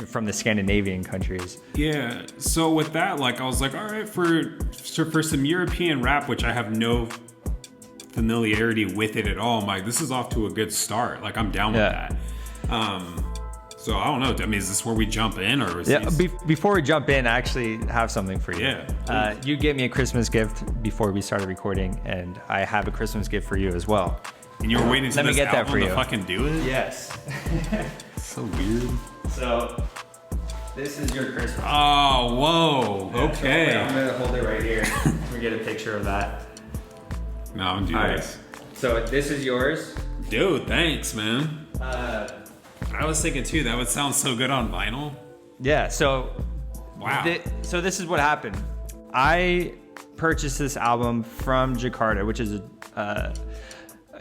from the Scandinavian countries. Yeah. So with that, like, I was like, all right, for some European rap, which I have no familiarity with it at all, I'm like, this is off to a good start. Like, I'm down with that. So I don't know. I mean, is this where we jump in, or before we jump in, I actually have something for you. Yeah. You gave me a Christmas gift before we started recording, and I have a Christmas gift for you as well. And you were waiting for this album to fucking do it? Yes. So weird. So this is your Christmas. Oh, whoa. Yeah, okay. So I'm gonna hold it right here. We get a picture of that. No, I'm doing this. So this is yours. Dude, thanks, man. I was thinking too, that would sound so good on vinyl. Yeah, so wow. So this is what happened. I purchased this album from Jakarta, which is a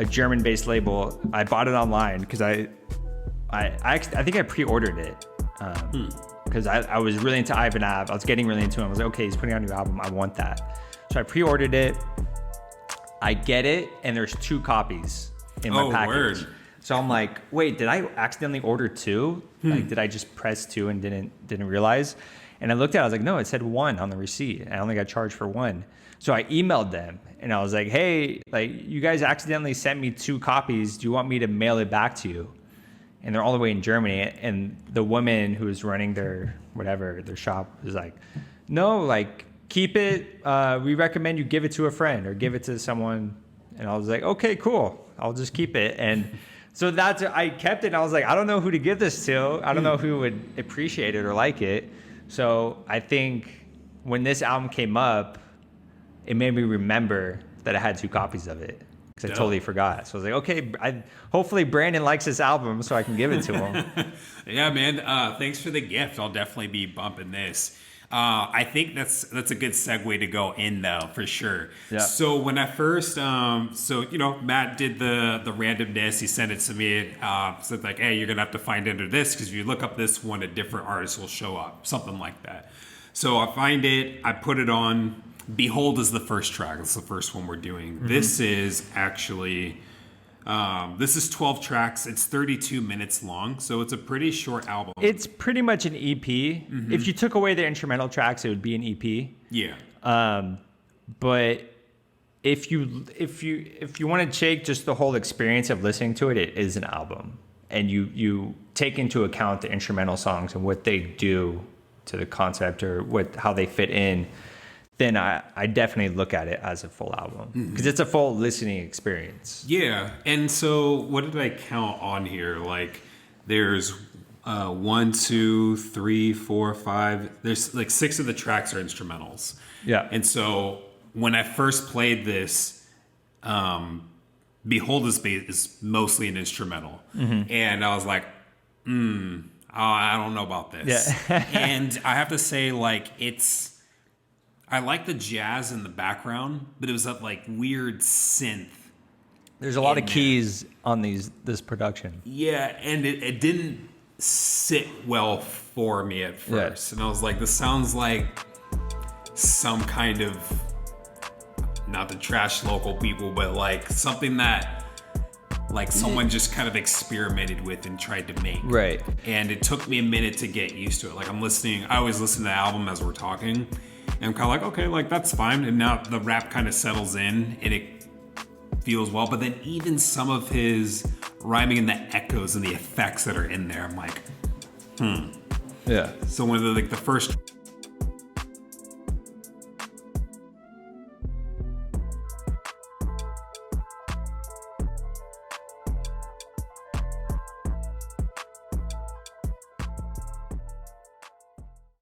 German-based label. I bought it online because I think I pre-ordered it because I was really into Ivan Ave. I was getting really into him. I was like, okay, he's putting out a new album. I want that. So I pre-ordered it. I get it, and there's 2 copies in my package. Word. So I'm like, wait, did I accidentally order 2? Like, did I just press 2 and didn't realize? And I looked at it, I was like, no, it said 1 on the receipt. And I only got charged for 1. So I emailed them and I was like, hey, like, you guys accidentally sent me 2 copies. Do you want me to mail it back to you? And they're all the way in Germany. And the woman who was running their shop was like, no, like, keep it. We recommend you give it to a friend or give it to someone. And I was like, okay, cool. I'll just keep it. And so I kept it. And I was like, I don't know who to give this to. I don't know who would appreciate it or like it. So I think when this album came up, it made me remember that I had 2 copies of it because I totally forgot. So I was like, okay, hopefully Brandon likes this album so I can give it to him. Yeah, man. Thanks for the gift. I'll definitely be bumping this. I think that's a good segue to go in though, for sure. Yeah. So when I first, Matt did the randomness. He sent it to me. Said like, hey, you're gonna have to find under this because if you look up this one, a different artist will show up, something like that. So I find it. I put it on. Behold is the first track. That's the first one we're doing. Mm-hmm. This is actually. This is 12 tracks. It's 32 minutes long, so it's a pretty short album. It's pretty much an EP. Mm-hmm. If you took away the instrumental tracks, it would be an EP. Yeah. But if you want to take just the whole experience of listening to it, it is an album, and you take into account the instrumental songs and what they do to the concept or how they fit in. Then I definitely look at it as a full album because it's a full listening experience. Yeah. And so what did I count on here? Like there's 1, 2, 3, 4, 5. There's like 6 of the tracks are instrumentals. Yeah. And so when I first played this, Behold is mostly an instrumental. Mm-hmm. And I was like, I don't know about this. Yeah. And I have to say, like, I like the jazz in the background, but it was that like weird synth. There's a lot of keys on this production. Yeah, and it didn't sit well for me at first. Yeah. And I was like, this sounds like some kind of, not to trash local people, but like something that like someone just kind of experimented with and tried to make. Right. And it took me a minute to get used to it. Like I always listen to the album as we're talking. And I'm kind of like, okay, like that's fine. And now the rap kind of settles in and it feels well. But then even some of his rhyming and the echoes and the effects that are in there, I'm like, Yeah. So one of the first